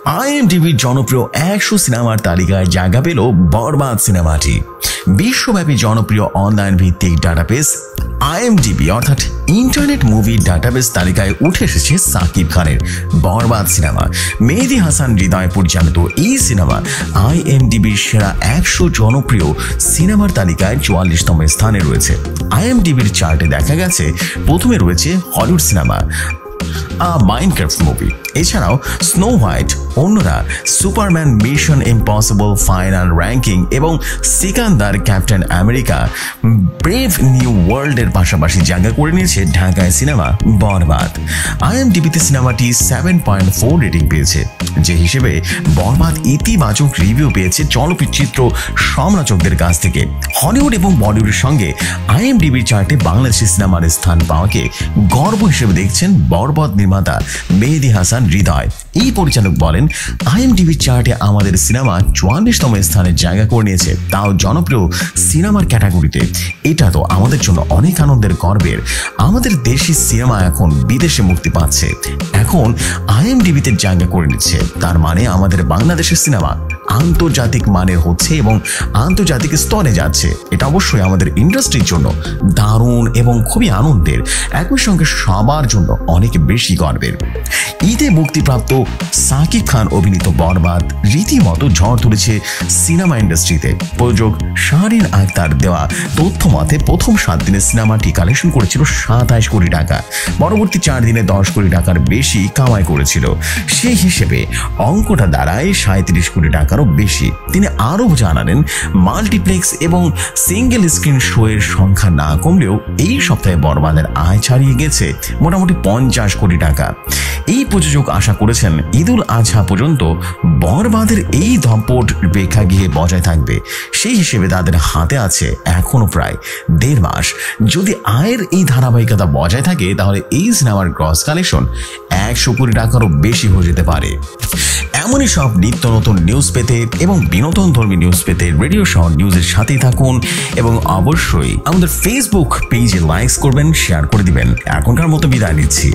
আইএমডিবির জনপ্রিয় 100 সিনেমার তালিকায় জায়গা পেল বরবাদ সিনেমাটি। বিশ্বব্যাপী জনপ্রিয় অনলাইন ভিত্তিক ডাটাবেস আইএমডিবি অর্থাৎ ইন্টারনেট মুভি ডাটাবেস তালিকায় উঠে এসেছে সাকিব খানের বরবাদ সিনেমা। মেহেদী হাসান হৃদয় পরিচালিত এই সিনেমা আইএমডিবির সেরা 100 জনপ্রিয় সিনেমার তালিকায় 44তম স্থানে রয়েছে। আইএমডিবির চার্টে দেখা গেছে প্রথমে রয়েছে হলিউড সিনেমা মাইনক্রাফট মুভি, এছাড়াও স্নো হোয়াইট, অন্যরা, Superman, mission impossible, final ranking এবং Sikandar, captain America, brave new ওয়ার্ল্ডের পাশাপাশি জায়গা করে নিয়েছে ঢাকায় সিনেমা বরবাদ। আইএমডিবিতে সিনেমাটি 7.4 রেটিং পেয়েছে, যে হিসেবে বরবাদ ইতিবাচক রিভিউ পেয়েছে চলচ্চিত্র সমালোচকদের কাছ থেকে। হলিউড এবং বলিউডের সঙ্গে আইএমডিবির চার্টে বাংলাদেশি সিনেমার স্থান পাওয়াকে গর্ব হিসেবে দেখছেন বরবাদ নির্মাতা মেহেদী হাসান হৃদয়। এই পরিচালক বলেন, আইএমডিবির চার্টে আমাদের সিনেমা 44তম স্থানে জায়গা করে নিয়েছে, তাও জনপ্রিয় সিনেমার ক্যাটাগরিতে। এটা তো আমাদের জন্য অনেক আনন্দের, গর্বের। আমাদের দেশি সিনেমা এখন বিদেশে মুক্তি পাচ্ছে, এখন আইএমডিবিতে জায়গা করে নিচ্ছে, তার মানে আমাদের বাংলাদেশের সিনেমা আন্তর্জাতিক মানের হচ্ছে এবং আন্তর্জাতিক স্তরে যাচ্ছে। এটা অবশ্যই আমাদের ইন্ডাস্ট্রির জন্য দারুণ এবং খুবই আনন্দের, একই সঙ্গে সবার জন্য অনেক বেশি গর্বের। ঈদে মুক্তিপ্রাপ্ত সাকিব খান অভিনীত বরবাদ রীতিমতো ঝড় তুলেছে সিনেমা ইন্ডাস্ট্রিতে। প্রযোজক শাহরিন আখতার দেওয়া তথ্য মতে প্রথম 7 দিনে সিনেমাটি কালেকশন করেছিল 27 কোটি টাকা, পরবর্তী 4 দিনে 10 কোটি টাকার বেশি কামাই করেছিল। সেই হিসেবে অঙ্কটা দাঁড়ায় 37 কোটি টাকারও বেশি। তিনি আরও জানালেন, মাল্টিপ্লেক্স এবং সিঙ্গেল স্ক্রিন শো এর সংখ্যা না কমলেও এই সপ্তাহে বরবাদের আয় ছাড়িয়ে গেছে মোটামুটি 50 কোটি টাকা। এই প্রযোজক আশা করেছেন ঈদুল আজহা পর্যন্ত বরবাদের এই দম্পট প্রেক্ষাগৃহে বজায় থাকবে। সেই হিসেবে তাদের হাতে আছে এখনো প্রায় 1.5 মাস। যদি আয়ের এই ধারাবাহিকতা বজায় থাকে তাহলে এই সিনেমার গ্রস কালেকশন 100 কোটি টাকারও বেশি হয়ে যেতে পারে। এমনই সব নিত্য নতুন নিউজ পেতে এবং বিনোদনধর্মী নিউজ পেতে রেডিও শহর নিউজের সাথেই থাকুন এবং অবশ্যই আমাদের ফেসবুক পেজে লাইক করবেন, শেয়ার করে দিবেন। এখনকার মতো বিদায় নিচ্ছি।